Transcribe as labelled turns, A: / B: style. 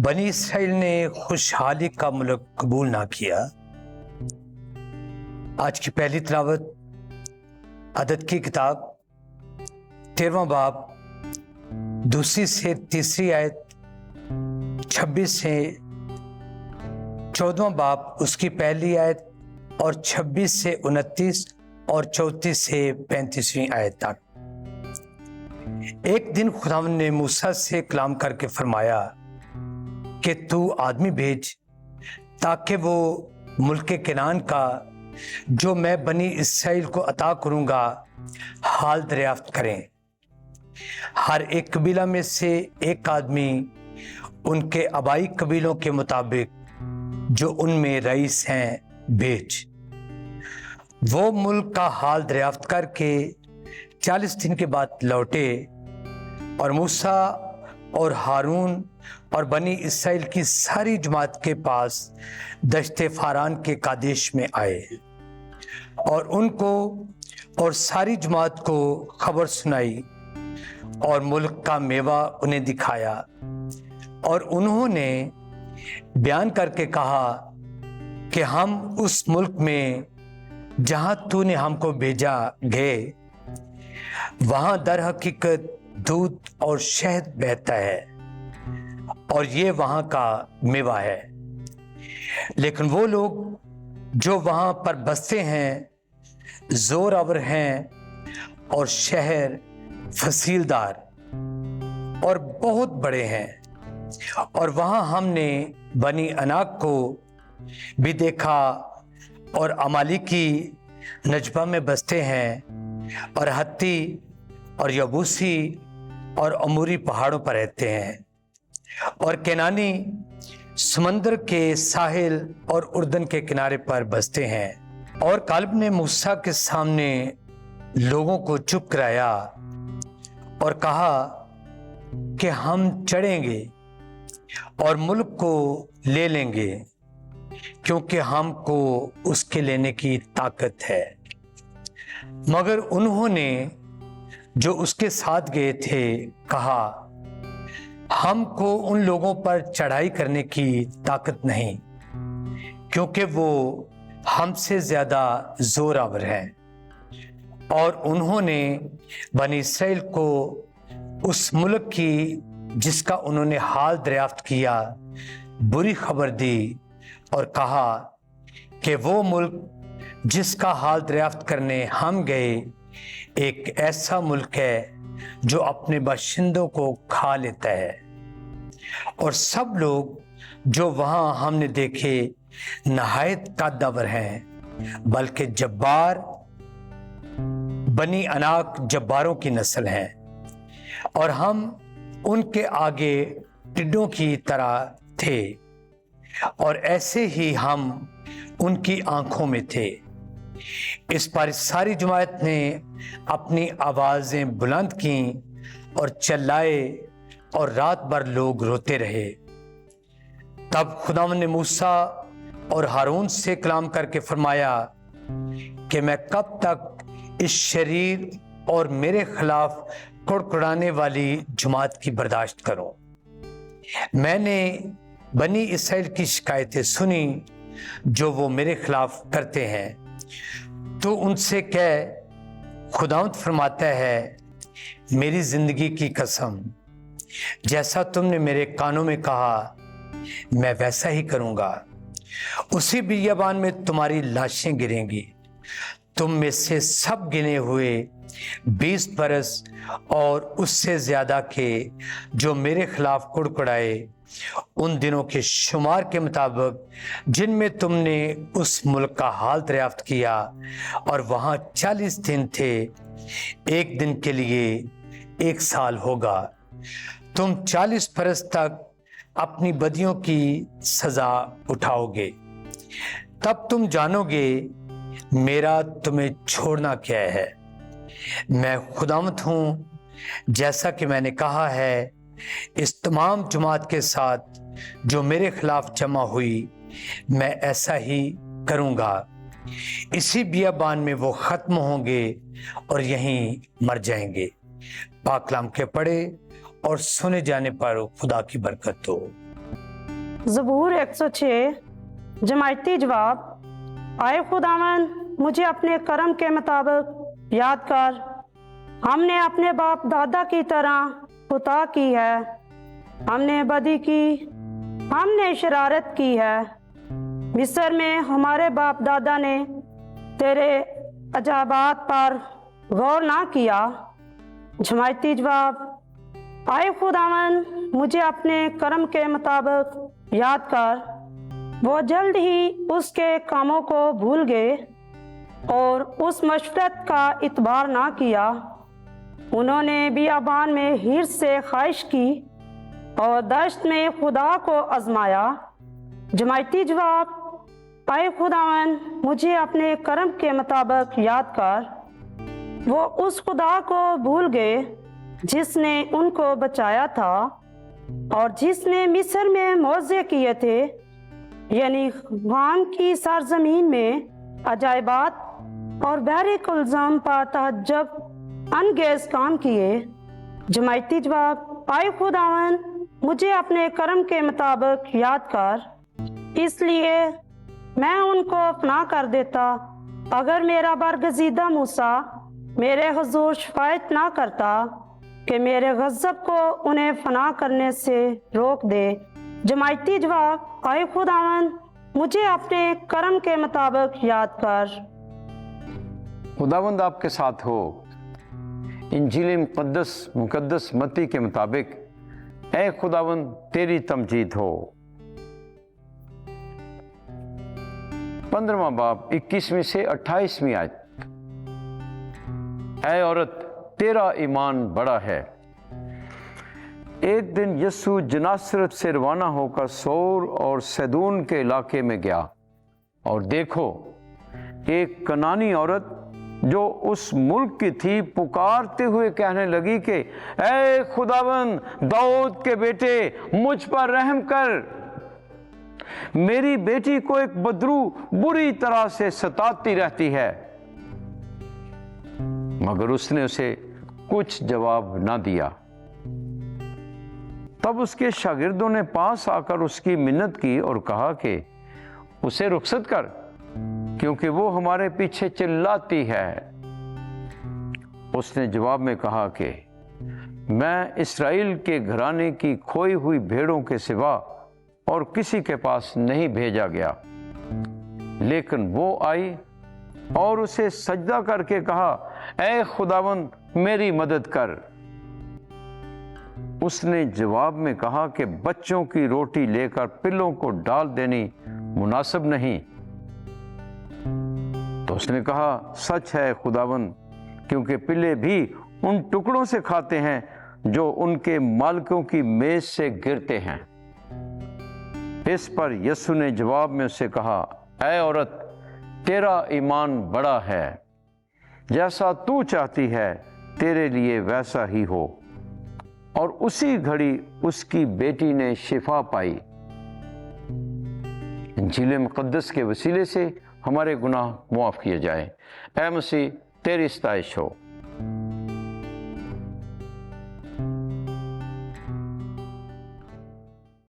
A: बनी इसराइल ने खुशहाली का मुल्क कबूल ना किया। आज की पहली तिलावत अदद की किताब 13वां बाब 2 से 3 आयत, 26 से 14वां बाब उसकी पहली आयत और 26 से 29 और 34 से 35वीं आयत तक। एक दिन खुदावंद ने मूसा से कलाम करके फरमाया कि तू आदमी भेज ताकि वो मुल्क केनान का जो मैं बनी इसराइल को अता करूंगा हाल दरियाफ्त करें। हर एक कबीला में से एक आदमी उनके आबाई कबीलों के मुताबिक जो उनमें रईस हैं भेज। वो मुल्क का हाल दरियाफ्त करके 40 दिन के बाद लौटे और मूसा और हारून और बनी इसराइल की सारी जमात के पास दश्ते फारान के कादेश में आए और उनको और सारी जमात को खबर सुनाई और मुल्क का मेवा उन्हें दिखाया। और उन्होंने बयान करके कहा कि हम उस मुल्क में जहां तूने हमको भेजा गए वहां दर हकीकत दूध और शहद बहता है और ये वहां का मेवा है। लेकिन वो लोग जो वहां पर बसते हैं जोरावर हैं और शहर फसीलदार और बहुत बड़े हैं। और वहां हमने बनी अनाक को भी देखा और अमालिकी नजबा में बसते हैं और हत्ती और यबूसी और अमूरी पहाड़ों पर रहते हैं और केनानी समंदर के साहिल और उर्दन के किनारे पर बसते हैं। और कालेब ने मूसा के सामने लोगों को चुप कराया और कहा कि हम चढ़ेंगे और मुल्क को ले लेंगे क्योंकि हमको उसके लेने की ताकत है। मगर उन्होंने जो उसके साथ गए थे कहा हमको उन लोगों पर चढ़ाई करने की ताकत नहीं क्योंकि वो हमसे ज्यादा जोरावर हैं। और उन्होंने बनी इसराइल को उस मुल्क की जिसका उन्होंने हाल दरियाफ्त किया बुरी खबर दी और कहा कि वो मुल्क जिसका हाल दरियाफ्त करने हम गए एक ऐसा मुल्क है जो अपने बाशिंदों को खा लेता है। और सब लोग जो वहां हमने देखे नहायत तादावर हैं बल्कि जब्बार बनी अनाक जब्बारों की नस्ल हैं और हम उनके आगे टिड्डों की तरह थे और ऐसे ही हम उनकी आंखों में थे। इस पर सारी जमात ने अपनी आवाजें बुलंद की और चिल्लाए और रात भर लोग रोते रहे। तब खुदावंद ने मूसा और हारून से कलाम करके फरमाया कि मैं कब तक इस शरीर और मेरे खिलाफ कुड़कुड़ाने वाली जमात की बर्दाश्त करूं। मैंने बनी इसराइल की शिकायतें सुनी जो वो मेरे खिलाफ करते हैं। तो उनसे कह खुदावंद फरमाता है मेरी जिंदगी की कसम जैसा तुमने मेरे कानों में कहा मैं वैसा ही करूंगा। उसी बियाबान में तुम्हारी लाशें गिरेंगी। तुम में से सब गिने हुए 20 बरस और उससे ज्यादा के जो मेरे खिलाफ कुड़कुड़ाए उन दिनों के शुमार के मुताबिक जिनमें तुमने उस मुल्क का हाल दरियाफ्त किया और वहां 40 दिन थे, एक दिन के लिए 1 साल होगा। तुम 40 बरस तक अपनी बदियों की सजा उठाओगे। तब तुम जानोगे मेरा तुम्हें छोड़ना क्या है। मैं खुदावंद हूं जैसा कि मैंने कहा है इस तमाम जमात के साथ जो मेरे खिलाफ जमा हुई मैं ऐसा ही करूंगा। इसी बियाबान में वो खत्म होंगे और यहीं मर जाएंगे। पाक कलाम के पढ़े और सुने जाने पर खुदा की बरकत हो।
B: ज़बूर 106। जमायती जवाब, आए खुदावन मुझे अपने करम के मुताबिक याद कर। हमने अपने बाप दादा की तरह खुता की है, हमने बदी की, हमने शरारत की है। मिस्र में हमारे बाप दादा ने तेरे अजाबात पर गौर ना किया। जमायती जवाब, आए खुदावन मुझे अपने करम के मुताबिक याद कर। वो जल्द ही उसके कामों को भूल गए और उस मशवरत का इतबार ना किया। उन्होंने बियाबान में हिर्स से ख्वाहिश की और दश्त में खुदा को आजमाया। जमायती जवाब, आए खुदावन मुझे अपने करम के मुताबिक याद कर। वो उस खुदा को भूल गए जिसने उनको बचाया था और जिसने मिस्र में मौजे किए थे, यानी गाम की सरजमीन में अजायबात और बहरे कुलज़म पर तहज्जुब अनगेज काम किए। जमायती जवाब, आए खुदावन मुझे अपने करम के मुताबिक याद कर, इसलिए मैं उनको फना कर देता। अगर मेरा बरगज़ीदा मूसा मेरे हुजूर शिकायत ना करता कि मेरे गज़ब को उन्हें फना करने से रोक दे। जमायती जवाब, आए खुदावन मुझे अपने करम के मुताबिक याद कर।
C: खुदावंद आपके साथ हो। इंजील मुकद्दस मत्ती के मुताबिक ऐ खुदावंद तेरी तमजीद हो। 15वां बाब 21वीं से 28वीं आयत। ऐ औरत तेरा ईमान बड़ा है। एक दिन यीशु जनासरत से रवाना होकर सोर और सैदून के इलाके में गया और देखो एक कनानी औरत जो उस मुल्क की थी पुकारते हुए कहने लगी कि ऐ खुदावन दाऊद के बेटे मुझ पर रहम कर, मेरी बेटी को एक बदरू बुरी तरह से सताती रहती है। मगर उसने उसे कुछ जवाब ना दिया। तब उसके शागिर्दों ने पास आकर उसकी मिन्नत की और कहा कि उसे रुखसत कर, क्योंकि वो हमारे पीछे चिल्लाती है। उसने जवाब में कहा कि मैं इस्राएल के घराने की खोई हुई भेड़ों के सिवा और किसी के पास नहीं भेजा गया। लेकिन वो आई और उसे सजदा करके कहा, ऐ खुदावंद मेरी मदद कर। उसने जवाब में कहा कि बच्चों की रोटी लेकर पिल्लों को डाल देनी मुनासिब नहीं। तो उसने कहा, सच है खुदावंद, क्योंकि पिल्ले भी उन टुकड़ों से खाते हैं जो उनके मालिकों की मेज से गिरते हैं। इस पर यीशु ने जवाब में उससे कहा, ऐ औरत तेरा ईमान बड़ा है, जैसा तू चाहती है तेरे लिए वैसा ही हो। और उसी घड़ी उसकी बेटी ने शिफा पाई। इंजील मुकद्दस के वसीले से हमारे गुनाह मुआफ किए जाए। ऐ मसीह तेरी सताइश हो।